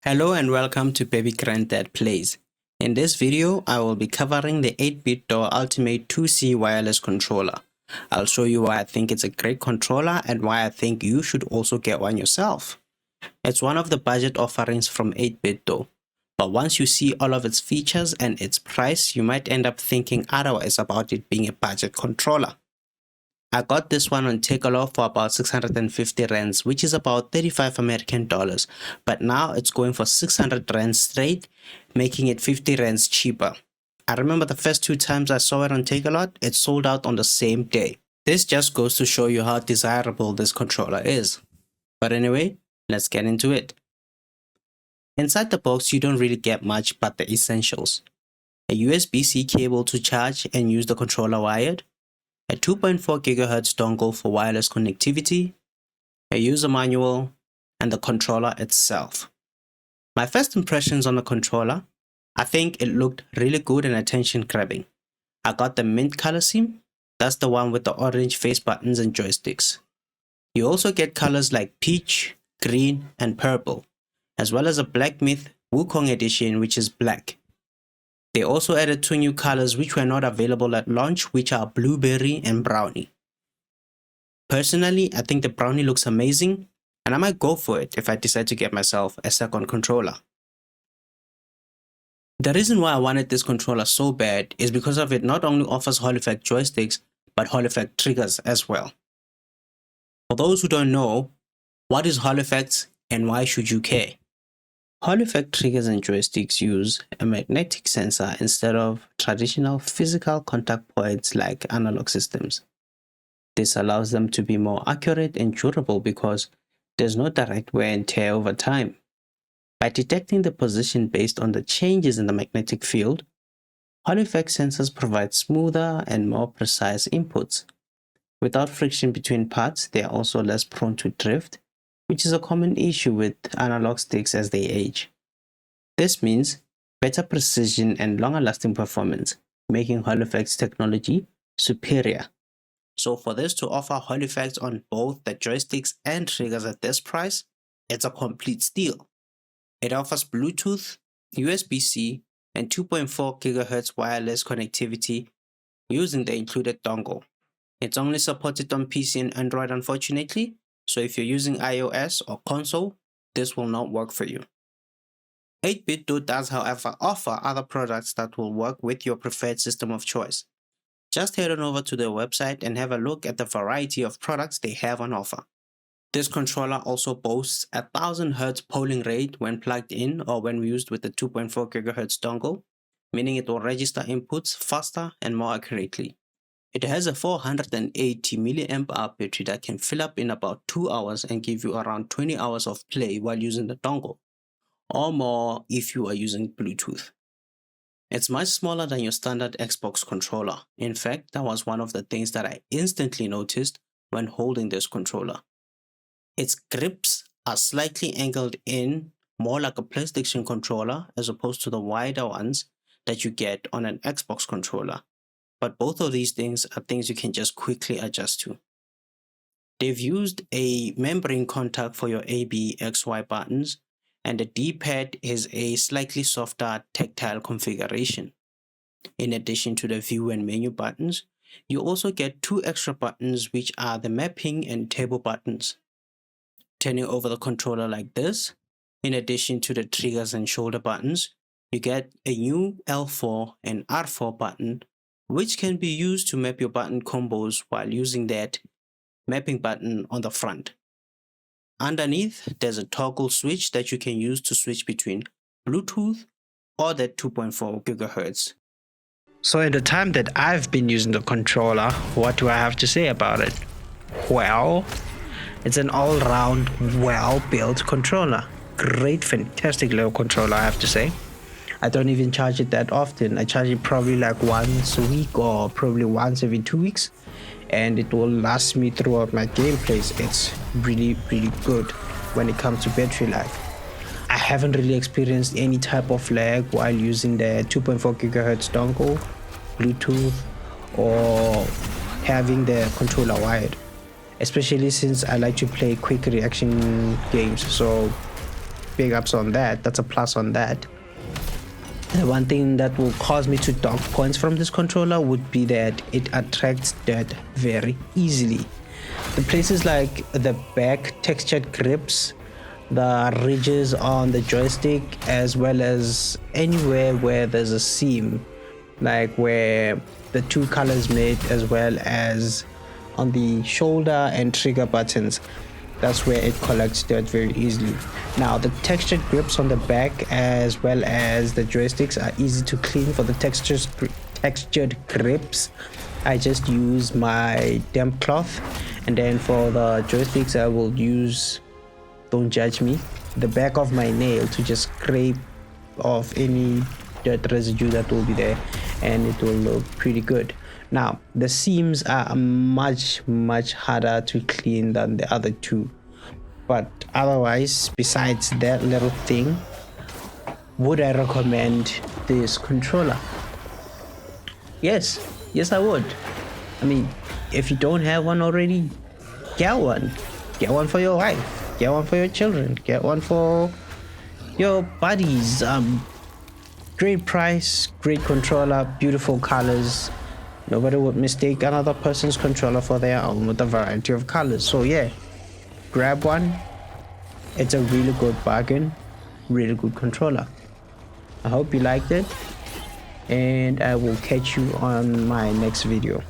Hello and welcome to Baby Granddad Plays. In this video, I will be covering the 8BitDo Ultimate 2C wireless controller. I'll show you why I think it's a great controller and why I think you should also get one yourself. It's one of the budget offerings from 8BitDo, but once you see all of its features and its price, you might end up thinking otherwise about it being a budget controller. I got this one on Takealot for about 650 rands, which is about 35 American dollars, but now it's going for 600 rands straight, making it 50 rands cheaper. I remember the first two times I saw it on Takealot, it sold out on the same day. This just goes to show you how desirable this controller is. But anyway, let's get into it. Inside the box, you don't really get much but the essentials. A USB-C cable to charge and use the controller wired, a 2.4 GHz dongle for wireless connectivity, a user manual, and the controller itself. My first impressions on the controller, I think it looked really good and attention grabbing. I got the mint color scheme, that's the one with the orange face buttons and joysticks. You also get colors like peach, green, and purple, as well as a Black Myth Wukong edition which is black. They also added two new colors which were not available at launch, which are blueberry and brownie. Personally, I think the brownie looks amazing and I might go for it if I decide to get myself a second controller. The reason why I wanted this controller so bad is because of it not only offers Hall effect joysticks but Hall effect triggers as well. For those who don't know, what is Hall effects and why should you care? Hall effect triggers and joysticks use a magnetic sensor instead of traditional physical contact points like analog systems. This allows them to be more accurate and durable because there's no direct wear and tear over time. By detecting the position based on the changes in the magnetic field, Hall effect sensors provide smoother and more precise inputs. Without friction between parts, they are also less prone to drift, which is a common issue with analog sticks as they age. This means better precision and longer lasting performance, making Hall effects technology superior. So for this to offer Hall effects on both the joysticks and triggers at this price, it's a complete steal. It offers Bluetooth, USB-C, and 2.4 GHz wireless connectivity using the included dongle. It's only supported on PC and Android unfortunately, so if you're using iOS or console, this will not work for you. 8BitDo does however offer other products that will work with your preferred system of choice. Just head on over to their website and have a look at the variety of products they have on offer. This controller also boasts a 1000 Hz polling rate when plugged in or when used with the 2.4 GHz dongle, meaning it will register inputs faster and more accurately. It has a 480 mAh battery that can fill up in about 2 hours and give you around 20 hours of play while using the dongle, or more if you are using Bluetooth. It's much smaller than your standard Xbox controller. In fact, that was one of the things that I instantly noticed when holding this controller. Its grips are slightly angled in, more like a PlayStation controller as opposed to the wider ones that you get on an Xbox controller. But both of these things are things you can just quickly adjust to. They've used a membrane contact for your A, B, X, Y buttons, and the D-pad is a slightly softer tactile configuration. In addition to the view and menu buttons, you also get two extra buttons which are the mapping and table buttons. Turning over the controller like this, in addition to the triggers and shoulder buttons, you get a new L4 and R4 button which can be used to map your button combos while using that mapping button on the front. Underneath, there's a toggle switch that you can use to switch between Bluetooth or that 2.4 GHz. So in the time that I've been using the controller, what do I have to say about it? Well, it's an all-round, well-built controller. Great, fantastic little controller, I have to say. I don't even charge it that often. I charge it probably like once a week or probably once every 2 weeks, and it will last me throughout my gameplays. It's really good when it comes to battery life. I haven't really experienced any type of lag while using the 2.4 GHz dongle, Bluetooth, or having the controller wired, especially since I like to play quick reaction games. So big ups on that. That's a plus on that. The one thing that will cause me to dock points from this controller would be that it attracts dirt very easily. The places like the back textured grips, the ridges on the joystick, as well as anywhere where there's a seam, like where the two colors meet, as well as on the shoulder and trigger buttons. That's where it collects dirt very easily. Now the textured grips on the back as well as the joysticks are easy to clean. For the textured grips, I just use my damp cloth, and then for the joysticks I will use, don't judge me, the back of my nail to just scrape off any dirt residue that will be there, and it will look pretty good. Now the seams are much harder to clean than the other two, but otherwise, besides that little thing, would I recommend this controller? Yes I would. I mean, if you don't have one already, get one for your wife, get one for your children, get one for your buddies. Great price, great controller, beautiful colors. Nobody would mistake another person's controller for their own with a variety of colors. So yeah, grab one. It's a really good bargain, really good controller. I hope you liked it, and I will catch you on my next video.